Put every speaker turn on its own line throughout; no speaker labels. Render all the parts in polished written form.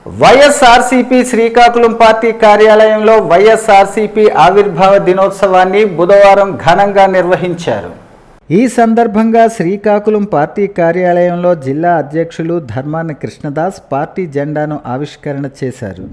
YSRCP Srikakulam party కార్యాలయంలో వైఎస్ఆర్సీపీ ఆవిర్భావ దినోత్సవాన్ని బుధవారం ఘనంగా నిర్వహించారు. ఈ సందర్భంగా శ్రీకాకుళం పార్టీ కార్యాలయంలో జిల్లా అధ్యక్షులు ధర్మాన కృష్ణదాస్ పార్టీ జెండాను ఆవిష్కరణ చేశారు.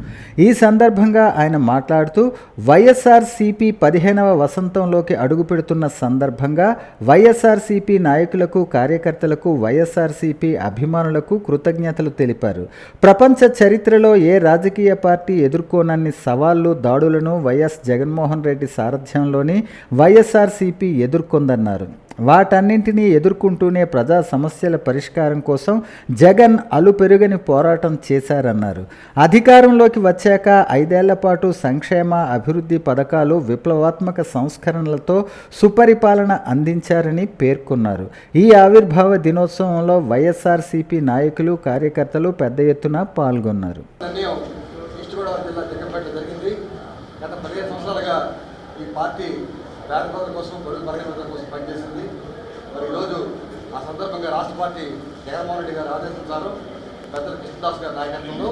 ఈ సందర్భంగా ఆయన మాట్లాడుతూ వైఎస్ఆర్సీపీ 15వ వసంతంలోకి అడుగుపెడుతున్న సందర్భంగా వైఎస్ఆర్సీపీ నాయకులకు, కార్యకర్తలకు, వైఎస్ఆర్సీపీ అభిమానులకు కృతజ్ఞతలు తెలిపారు. ప్రపంచ చరిత్రలో ఏ రాజకీయ పార్టీ ఎదుర్కోనన్ని సవాళ్లు, దాడులను వైఎస్ జగన్మోహన్ రెడ్డి సారథ్యంలోని వైఎస్ఆర్సీపీ ఎదుర్కొందన్నారు. వాటన్నింటినీ ఎదుర్కొంటూనే ప్రజా సమస్యల పరిష్కారం కోసం జగన్ అలుపెరుగని పోరాటం చేశారన్నారు. అధికారంలోకి వచ్చాక 5 ఏళ్ల పాటు సంక్షేమ, అభివృద్ధి పథకాలు, విప్లవాత్మక సంస్కరణలతో సుపరిపాలన అందించారని పేర్కొన్నారు. ఈ ఆవిర్భావ దినోత్సవంలో వైఎస్ఆర్సీపీ నాయకులు, కార్యకర్తలు పెద్ద ఎత్తున పాల్గొన్నారు.
పేదల కోసం, బడుగు వర్గాల కోసం పనిచేసింది. మరి ఈరోజు ఆ సందర్భంగా రాష్ట్ర పార్టీ జగన్మోహన్ రెడ్డి గారు ఆదేశించారు. పెద్దల కృష్ణదాస్ గారి నాయకత్వంలో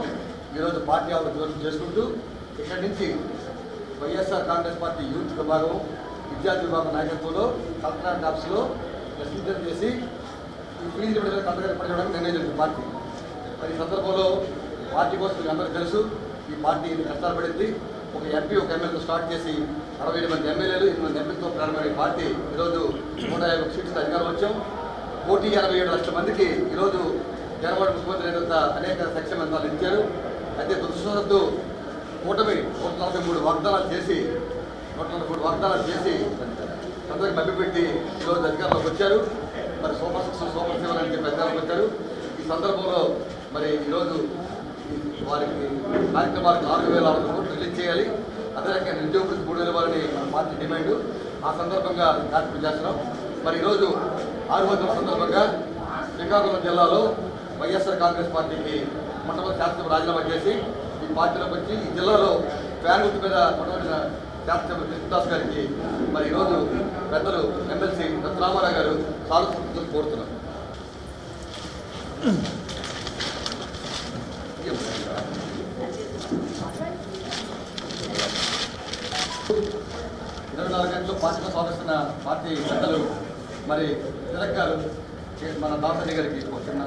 ఈరోజు పార్టీ అభివృద్ధి చేసుకుంటూ ఇక్కడి నుంచి వైఎస్ఆర్ కాంగ్రెస్ పార్టీ యూత్ విభాగం, విద్యార్థి విభాగం నాయకత్వంలో కలెక్టరేట్ ఆఫీసులో ప్రసిద్ధం చేసి ఈ ఫీజు విడుదల కట్టడానికి నిర్ణయించింది పార్టీ. మరి ఈ సందర్భంలో పార్టీ కోసం మీకు అందరికీ తెలుసు, ఈ పార్టీ కష్టాలు పడింది. ఒక ఎంపీ, ఒక ఎమ్మెల్యేతో స్టార్ట్ చేసి 67 మంది ఎమ్మెల్యేలు, 8 మంది ఎంపీలతో ప్రారంభమైన పార్టీ ఈరోజు 150 సీట్స్ అధికారం వచ్చాం. 1,67 లక్షల మందికి ఈరోజు జగన్మోహన్ ముఖ్యమంత్రి అయినంత అనేక సంక్షేమ పథకాలు ఇచ్చారు. అయితే దురదృష్టవశాత్తు కూటమి 143 వాగ్దానాలు చేసి అందరికీ మభ్యపెట్టి ఈరోజు అధికారంలోకి వచ్చారు. మరి సూపర్ 6, సూపర్ 7 అని చెప్పి అధికారంలోకి వచ్చారు. ఈ సందర్భంలో మరి ఈరోజు వారికి కార్యక్రమాలకు 4,600 కోట్లు రిలీజ్ చేయాలి. అదే రకంగా నిరుద్యోగ 3,000 ఇవ్వాలని మన పార్టీ డిమాండ్. ఆ సందర్భంగా కార్యక్రమం చేస్తున్నాం. మరి ఈరోజు ఆవిర్భావం సందర్భంగా శ్రీకాకుళం జిల్లాలో వైఎస్ఆర్ కాంగ్రెస్ పార్టీకి మొట్టమొదటి శాసనసభ రాజీనామా చేసి ఈ పార్టీలోకి వచ్చి ఈ జిల్లాలో ఫ్యాన్ గుర్తు మీద మొట్టమొదటి శాసనసభ కృష్ణదాస్ గారికి మరి ఈరోజు పెద్దలు ఎమ్మెల్సీ రామారావు గారు సాధన కోరుతున్నారు. 24 గంటలు పార్టీలో స్వాగతిస్తున్న పార్టీ పెద్దలు మరి తిలక్ గారు, మన దాసరి గారికి చిన్న